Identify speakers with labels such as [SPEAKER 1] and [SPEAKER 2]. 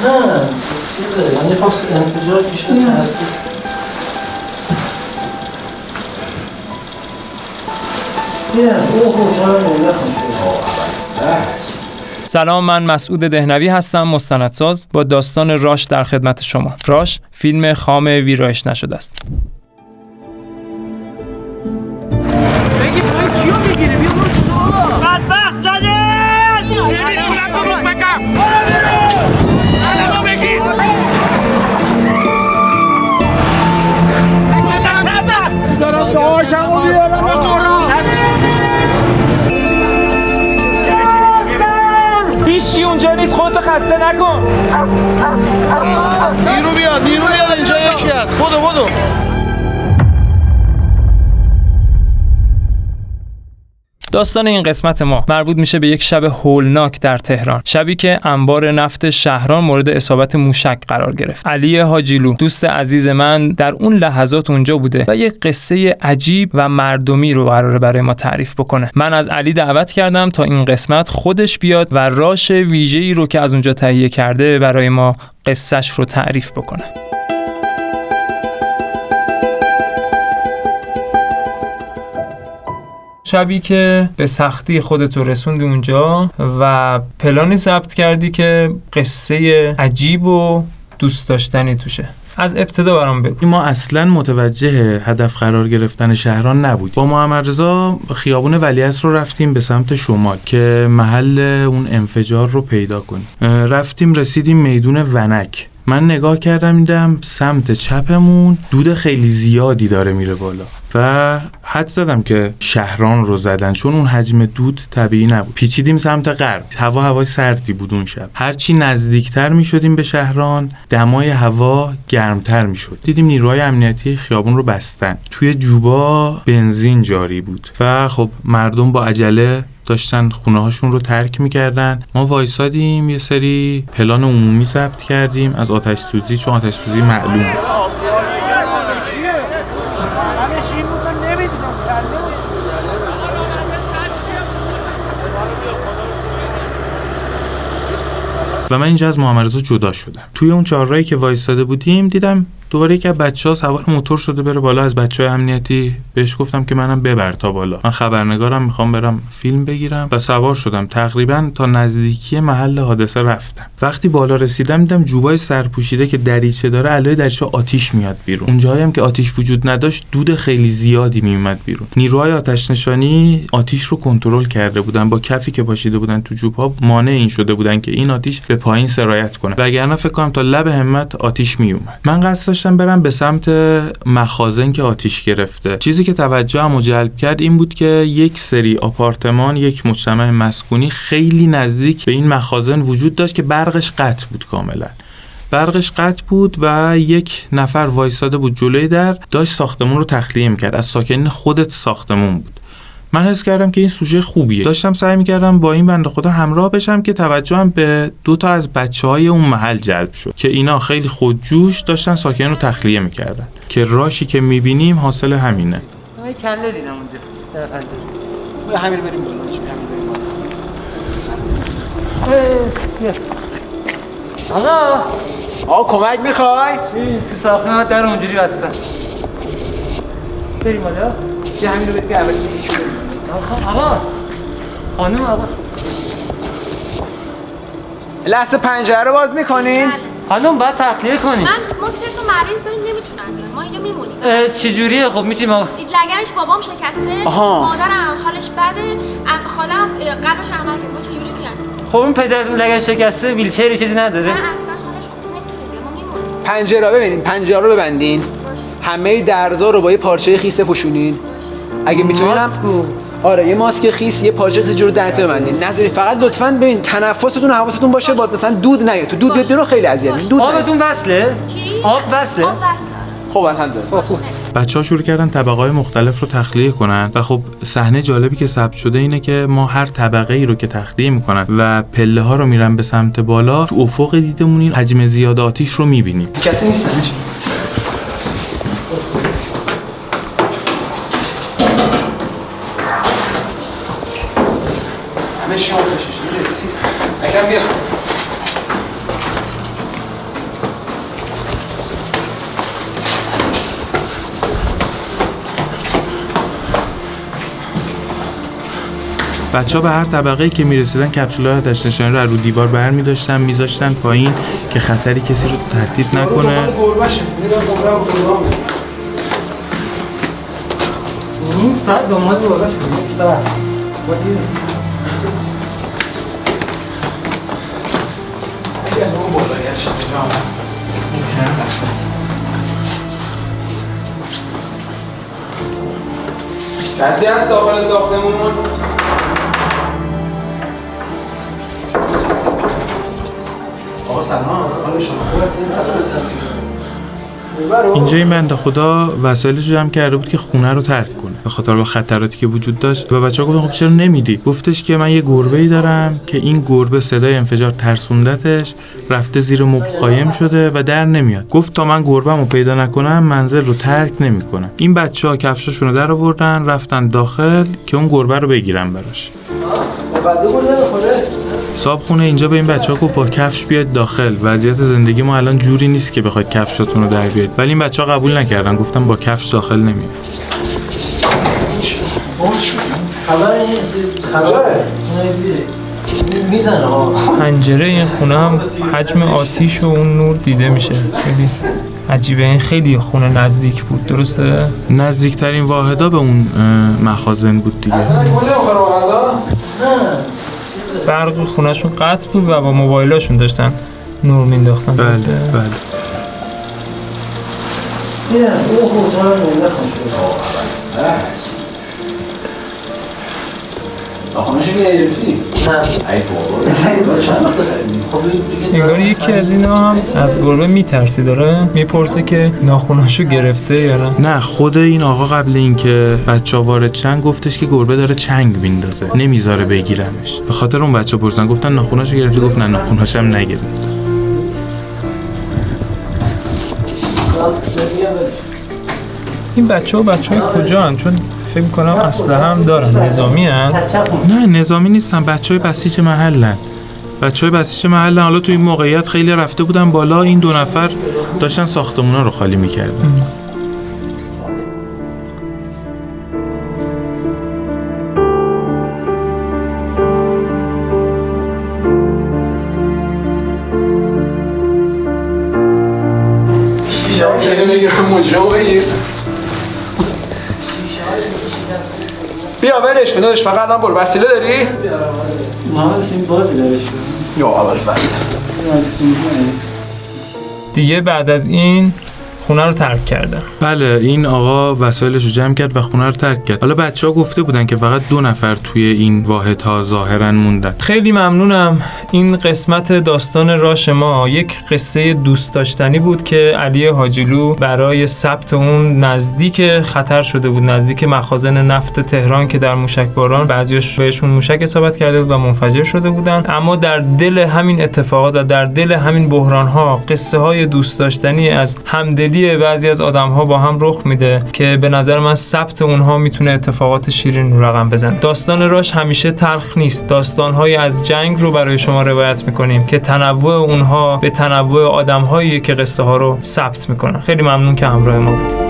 [SPEAKER 1] نه چیزه یعنی خب انفجار پیش تاثیر.
[SPEAKER 2] سلام، من مسعود دهنوی هستم، مستندساز با داستان راش در خدمت شما. راش فیلم خام ویرایش نشده است.
[SPEAKER 3] بگی پای چیو میگیری؟ بیا برو تو بابا.
[SPEAKER 4] بدبخت شدید!
[SPEAKER 3] نمیتونم دروغ بگم. الانو بگید. دارم دعاشمو بیارم به قرآن.
[SPEAKER 4] هیچی اونجا نیست، خودتو خسته نکن.
[SPEAKER 3] دیرو بیا اینجا یکی هست. بدو.
[SPEAKER 2] داستان این قسمت ما مربوط میشه به یک شب هولناک در تهران، شبی که انبار نفت شهران مورد اصابت موشک قرار گرفت. علی حاجیلو، دوست عزیز من، در اون لحظات اونجا بوده و یک قصه عجیب و مردمی رو قراره برای ما تعریف بکنه. من از علی دعوت کردم تا این قسمت خودش بیاد و راش ویژه‌ای رو که از اونجا تهیه کرده برای ما قصهش رو تعریف بکنه. شبی که به سختی خودتو رسوندی اونجا و پلانی ضبط کردی که قصه عجیب و دوست داشتنی توشه. از ابتدا برام بگو.
[SPEAKER 5] ما اصلا متوجه هدف قرار گرفتن شهران نبود. با محمد رضا خیابون ولیعصر رو رفتیم به سمت شمال که محل اون انفجار رو پیدا کنیم. رفتیم رسیدیم میدون ونک. من نگاه کردم دیدم سمت چپمون دود خیلی زیادی داره میره بالا و حد زدم که شهران رو زدن، چون اون حجم دود طبیعی نبود. پیچیدیم سمت غرب. هوای سردی بود اون شب. هرچی نزدیکتر میشدیم به شهران دمای هوا گرمتر میشد. دیدیم نیروهای امنیتی خیابون رو بستن. توی جوبا بنزین جاری بود و خب مردم با عجله داشتن خونه هاشون رو ترک میکردن. ما وایسادیم، یه سری پلان عمومی ضبط کردیم از آتش سوزی، چون آتش سوزی معلوم. و من اینجا از محمد رضا جدا شدم. توی اون چهارراهی که وایساده بودیم دیدم دوباره یکی از بچه‌ها سوار موتور شده بره بالا. از بچه‌های امنیتی بهش گفتم که منم ببر تا بالا، من خبرنگارم، میخوام برم فیلم بگیرم. و سوار شدم. تقریبا تا نزدیکی محل حادثه رفتم. وقتی بالا رسیدم دیدم جوبای سرپوشیده که دریچه داره، علای دریچه آتیش میاد بیرون. اونجایی هم که آتیش وجود نداشت دود خیلی زیادی میومد بیرون. نیروهای آتش نشانی آتیش رو کنترل کرده بودن، با کفی که پاشیده بودن تو جوب‌ها مانع این شده بودن که این آتیش به پایین سرایت کنه، وگرنه فکر کنم تا لب همت آتیش میومد. من قصد داشتم برم به سمت مخازن که آتیش گرفته. چیزی که توجهمو جلب کرد این بود که یک سری آپارتمان، یک مجتمع مسکونی خیلی نزدیک به این مخازن وجود داشت که برقش قطع بود کاملا. برقش قطع بود و یک نفر وایساده بود جلوی در، داشت ساختمون رو تخلیه میکرد. از ساکنین خودت ساختمون بود. من حس کردم که این سوژه خوبیه. داشتم سعی می‌کردم با این بنده خدا همراه بشم که توجهم به 2 تا از بچه‌های اون محل جلب شد که اینا خیلی خودجوش داشتن ساکنین رو تخلیه می‌کردن که راشی که می‌بینیم حاصل همینه.
[SPEAKER 4] من کله دیدم اونجا در پنجره. همین بریم بالا.
[SPEAKER 3] آقا کمک می‌خوای؟
[SPEAKER 4] تو ساختمان در اونجوری بستن. بریم بالا.
[SPEAKER 3] یه همین رو بگی اولی میگیشو بریم.
[SPEAKER 4] آقا خانم آقا
[SPEAKER 3] لحظه پنجره رو باز میکنین؟
[SPEAKER 4] خانم باید تخلیه کنیم.
[SPEAKER 6] ما 3 تا مریض داریم نمیتونن بیان، ما اینجا میمونیم.
[SPEAKER 4] چجوریه؟ خب میتونیم آقا.
[SPEAKER 6] لگنش بابام شکسته، مادرم حالش بده، خالم قلبش عمل کرده، ما چجوری بیان؟
[SPEAKER 4] خب این پدرتون لگنش شکسته، ویلچری چیزی نداره؟
[SPEAKER 6] نه اصلا حالش خوب نمیتونه بیان، ما میمونیم.
[SPEAKER 3] پنجره رو ببینین، پنجره رو ببندین. همه درزا رو با یه پارچه خیس پوشونین. اگه میتونینم آره یه ماسک خیس، یه پارچه خیس جور دهنتون ببندین. نذارید. فقط لطفاً ببین تنفستون حواستون باشه با مثلا دود نیاد. تو دود بیاد رو خیلی اذیت می‌کنه.
[SPEAKER 4] آبتون وصله؟
[SPEAKER 6] چی؟
[SPEAKER 4] آب وصله؟
[SPEAKER 6] آب وصله.
[SPEAKER 3] خب الحمدلله.
[SPEAKER 6] خوب.
[SPEAKER 5] بچه‌ها شروع کردن طبقه‌های مختلف رو تخلیه کنن و خب صحنه جالبی که ثبت شده اینه که ما هر طبقه ای رو که تخلیه میکنن و پله ها رو میرن به سمت بالا، تو افق دیدمون این حجم زیاد آتیش رو میبینیم.
[SPEAKER 3] کسی نیستنش. همه شما بشش میرسی. اگر بیا.
[SPEAKER 5] بچه‌ها به هر طبقه‌ای که می‌رسیدن کپسول‌های آتش نشانی رو رو دیوار برمی‌داشتن می‌ذاشتن پایین که خطری کسی رو تهدید نکنه.
[SPEAKER 1] این ساعت داماد بالا شد. یک ساعت. با دیست. اگر نمو بالایت شد.
[SPEAKER 3] کسی هست داخل ساختمون؟
[SPEAKER 1] آقا سلام. حال شما خوب هستین؟ سلام هستم.
[SPEAKER 5] اینجا این بنده خدا وسایلش رو جمع کرده بود که خونه رو ترک کنه به خاطر با خطراتی که وجود داشت و بچه‌ها گفتن خب چرا نمیدی؟ گفتش که من یه گربه‌ای دارم که این گربه صدای انفجار ترسوندتش، رفته زیر مبل قایم شده و در نمیاد. گفت تا من گربه‌مو پیدا نکنم منزل رو ترک نمیکنم. این بچه‌ها کفشاشون رو در آوردن رفتن داخل که اون گربه رو بگیرن براش. صاحبخونه اینجا به این بچه‌ها گفت با کفش بیاید داخل، وضعیت زندگی ما الان جوری نیست که بخواید کفشاتون رو در بیارید. ولی این بچه‌ها قبول نکردن، گفتن با کفش داخل نمیاد.
[SPEAKER 1] باز شد. خبره. میزنه ها.
[SPEAKER 2] پنجره این خونه هم حجم آتیش و اون نور دیده میشه. خیلی عجیبه. این خیلی خونه نزدیک بود، درسته؟
[SPEAKER 5] نزدیکترین واحدا به اون مخازن بود دیگه.
[SPEAKER 2] برق خونهشون قطع بود و با موبایلاشون داشتن نور مینداختن.
[SPEAKER 5] بله
[SPEAKER 2] درسته؟
[SPEAKER 5] بله.
[SPEAKER 1] نه او خوزان رو آخونشو گرفتی؟ نه ای بابا چند وقت خریدی؟
[SPEAKER 2] انگار یکی از اینا هم از گربه میترسی داره میپرسه که ناخوناشو گرفته یا نه.
[SPEAKER 5] نه خود این آقا قبل اینکه بچه‌ها وارد شن گفتش که گربه داره چنگ میندازه نمیذاره بگیرمش. به خاطر اون بچه‌ها پرسیدن گفتن ناخوناشو گرفتی؟ گفت نه ناخوناشم نگرفته.
[SPEAKER 2] این بچه‌ها کجا هن؟ چون فکر می‌کنم اسلحه هم دارن. نظامی هن؟
[SPEAKER 5] نه نظامی نیستن، بچهای بسیج محلن. بچهای بسیج محلن. حالا تو این موقعیت خیلی رفته بودن بالا، این دو نفر داشتن ساختمونا رو خالی می‌کردن.
[SPEAKER 3] بیا ولش کن داداش، فقط الان برو. وسیله داری؟
[SPEAKER 1] محمد این بازی دارش.
[SPEAKER 3] یا اول فصل.
[SPEAKER 2] دیگه بعد از این خونه رو ترک کرده.
[SPEAKER 5] بله این آقا وسایلش رو جمع کرد و خونه رو ترک کرد. حالا بچه‌ها گفته بودن که فقط 2 نفر توی این واحدها ظاهرا موندن.
[SPEAKER 2] خیلی ممنونم. این قسمت داستان راش ما یک قصه دوست داشتنی بود که علی حاجیلو برای ثبت اون نزدیک خطر شده بود، نزدیک مخازن نفت تهران که در موشکباران بعضیش بهشون موشک اصابت کرده بود و منفجر شده بودن. اما در دل همین اتفاقات و در دل همین بحران‌ها قصه های دوست داشتنی از همدلی بعضی از آدم‌ها با هم رخ میده که به نظر من ثبت اونها میتونه اتفاقات شیرین رو رقم بزنه. داستان راش همیشه تلخ نیست. داستان‌های از جنگ رو برای شما روایت می‌کنیم که تنوع اونها به تنوع آدم‌هایی که قصه ها رو ثبت می‌کنن. خیلی ممنون که همراه ما بود.